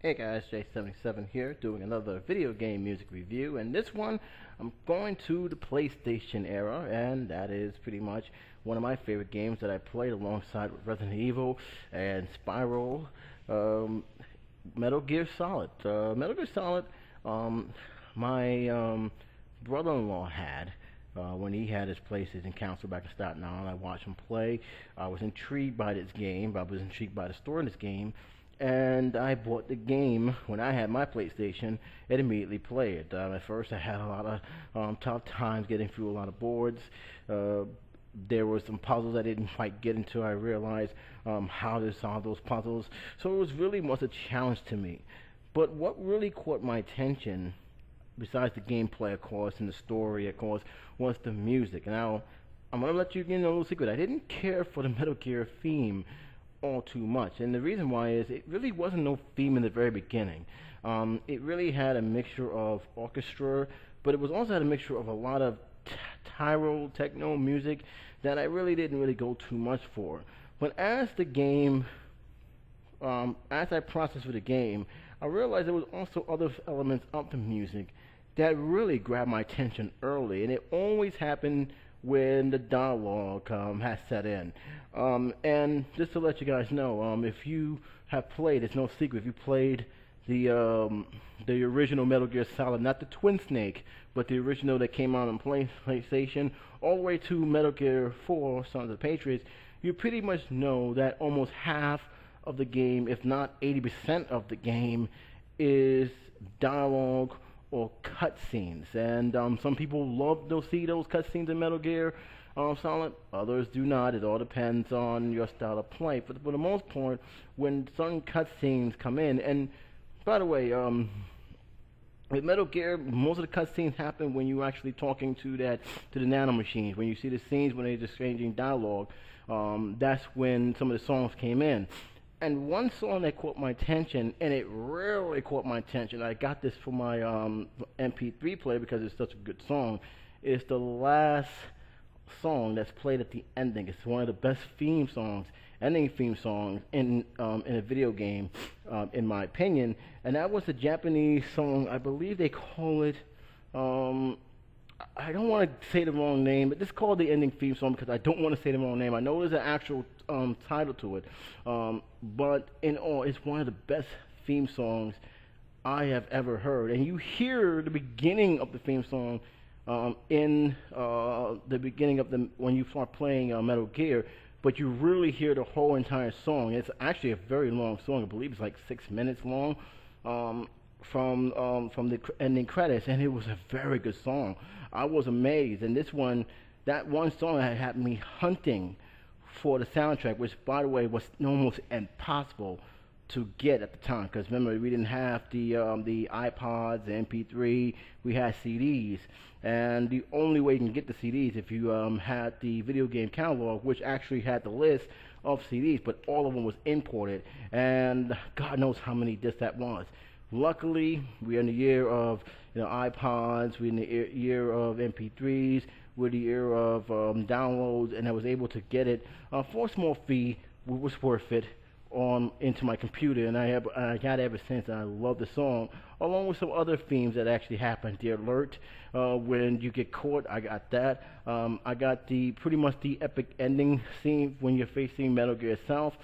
Hey guys, J77 here, doing another video game music review, and this one I'm going to the PlayStation era, and that is pretty much one of my favorite games that I played alongside with Resident Evil and Spyro, Metal Gear Solid. Metal Gear Solid, my brother-in-law had. When he had his PlayStation console back in Staten Island, I watched him play. I was intrigued by this game. I was intrigued by the story in this game, and I bought the game when I had my PlayStation and immediately played it. At first, I had a lot of tough times getting through a lot of boards. There were some puzzles I didn't quite get until I realized how to solve those puzzles. So it was really much a challenge to me. But what really caught my attention, besides the gameplay, of course, and the story, of course, was the music. Now, I'm going to let you in a little secret. I didn't care for the Metal Gear theme all too much, and the reason why is it really wasn't no theme in the very beginning. It really had a mixture of orchestra, but it was also had a mixture of a lot of tyro techno music that I really didn't really go too much for. But as the game, as I processed with the game, I realized there was also other elements of the music that really grabbed my attention early, and it always happened when the dialogue has set in. And just to let you guys know, if you have played, it's no secret, if you played the original Metal Gear Solid, not the Twin Snake, but the original that came out on PlayStation, all the way to Metal Gear 4, Sons of the Patriots, you pretty much know that almost half of the game, if not 80% of the game, is dialogue or cutscenes. And some people love to see those cutscenes in Metal Gear Solid, others do not. It all depends on your style of play. But for the most part, when certain cutscenes come in, and by the way, with Metal Gear, most of the cutscenes happen when you're actually talking to the nanomachines. When you see the scenes when they're exchanging dialogue, that's when some of the songs came in. And one song that caught my attention, and it really caught my attention, I got this for my MP3 player because it's such a good song, is the last song that's played at the ending. It's one of the best ending theme songs in a video game, in my opinion. And that was a Japanese song. I believe they call it, I don't want to say the wrong name, but this is called the ending theme song because I don't want to say the wrong name. I know there's an actual title to it, but in all, it's one of the best theme songs I have ever heard. And you hear the beginning of the theme song in the beginning of when you start playing Metal Gear, but you really hear the whole entire song. It's actually a very long song. I believe it's like 6 minutes long. From the ending credits, and it was a very good song. I was amazed, and that one song had me hunting for the soundtrack, which, by the way, was almost impossible to get at the time, because remember, we didn't have the iPods, the MP3, we had CDs, and the only way you can get the CDs if you had the video game catalog, which actually had the list of CDs, but all of them was imported, and God knows how many discs that was. Luckily, we're in the year of iPods, we're in the year of MP3s, we're in the year of downloads, and I was able to get it for a small fee. It was worth it into my computer, and I got it ever since, and I love the song, along with some other themes that actually happened. The alert, when you get caught, I got that. I got pretty much the epic ending scene when you're facing Metal Gear itself.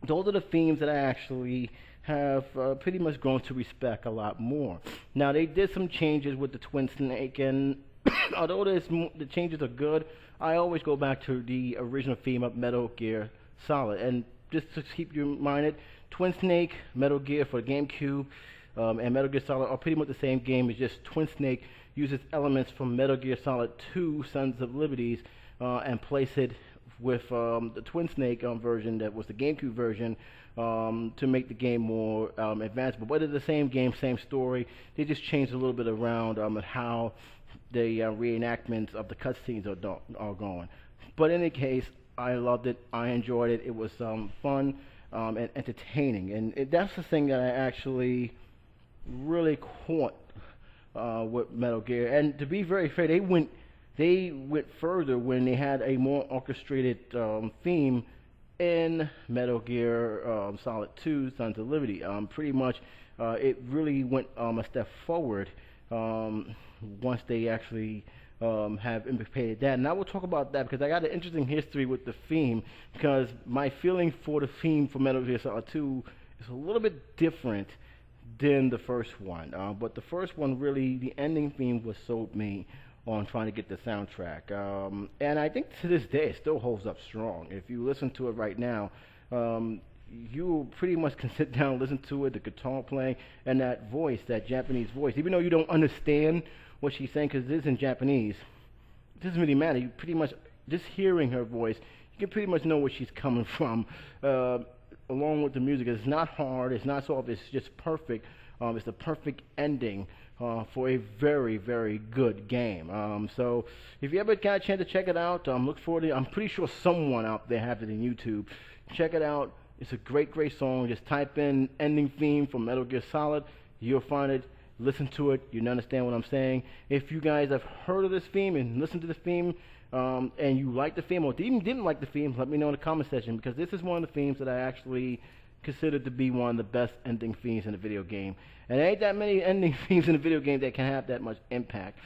Those are the themes that I actually have pretty much grown to respect a lot more. Now, they did some changes with the Twin Snake, and although the changes are good, I always go back to the original theme of Metal Gear Solid. And just to keep you reminded, Twin Snake, Metal Gear for GameCube, and Metal Gear Solid are pretty much the same game. It's just Twin Snake uses elements from Metal Gear Solid 2, Sons of Liberties, and place it with the Twin Snake version that was the GameCube version, to make the game more advanced. But it's the same game, same story. They just changed a little bit around how the reenactments of the cutscenes are going. But in any case, I loved it. I enjoyed it. It was fun and entertaining. And that's the thing that I actually really caught with Metal Gear. And to be very fair, they went further when they had a more orchestrated theme in Metal Gear Solid 2: Sons of Liberty. Pretty much, it really went a step forward um, once they actually have implicated that. And I will talk about that because I got an interesting history with the theme. Because my feeling for the theme for Metal Gear Solid 2 is a little bit different than the first one. But the first one, really, the ending theme was sold me on trying to get the soundtrack. And I think to this day it still holds up strong. If you listen to it right now, you pretty much can sit down and listen to it, the guitar playing, and that voice, that Japanese voice. Even though you don't understand what she's saying, because it is in Japanese, it doesn't really matter. You pretty much, just hearing her voice, you can pretty much know where she's coming from. Along with the music, it's not hard, it's not soft, it's just perfect. It's the perfect ending for a very, very good game. So if you ever got a chance to check it out, look forward to it. I'm pretty sure someone out there has it in YouTube. Check it out. It's a great, great song. Just type in ending theme from Metal Gear Solid. You'll find it. Listen to it. You'll understand what I'm saying. If you guys have heard of this theme and listened to the theme, and you like the theme or even didn't like the theme, let me know in the comment section, because this is one of the themes that I actually consider to be one of the best ending themes in a video game. And there ain't that many ending themes in a video game that can have that much impact.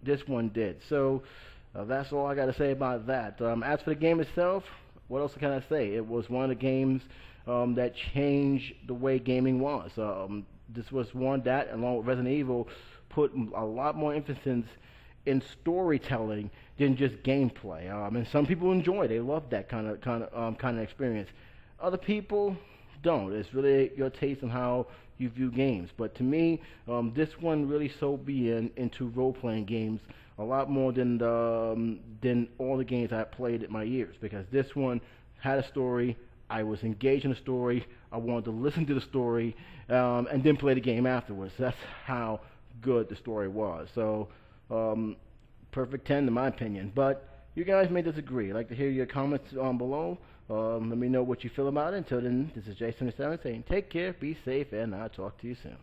This one did. So that's all I got to say about that. As for the game itself, what else can I say? It was one of the games that changed the way gaming was. This was one that, along with Resident Evil, put a lot more emphasis in storytelling than just gameplay. And some people enjoy it. They love that kind of experience. Other people don't. It's really your taste on how you view games. But to me, this one really sold me into role-playing games a lot more than all the games I played in my years. Because this one had a story. I was engaged in the story. I wanted to listen to the story and then play the game afterwards. That's how good the story was. So, perfect 10 in my opinion. But you guys may disagree. I'd like to hear your comments below. Let me know what you feel about it. Until then, this is Jason7 saying take care, be safe, and I'll talk to you soon.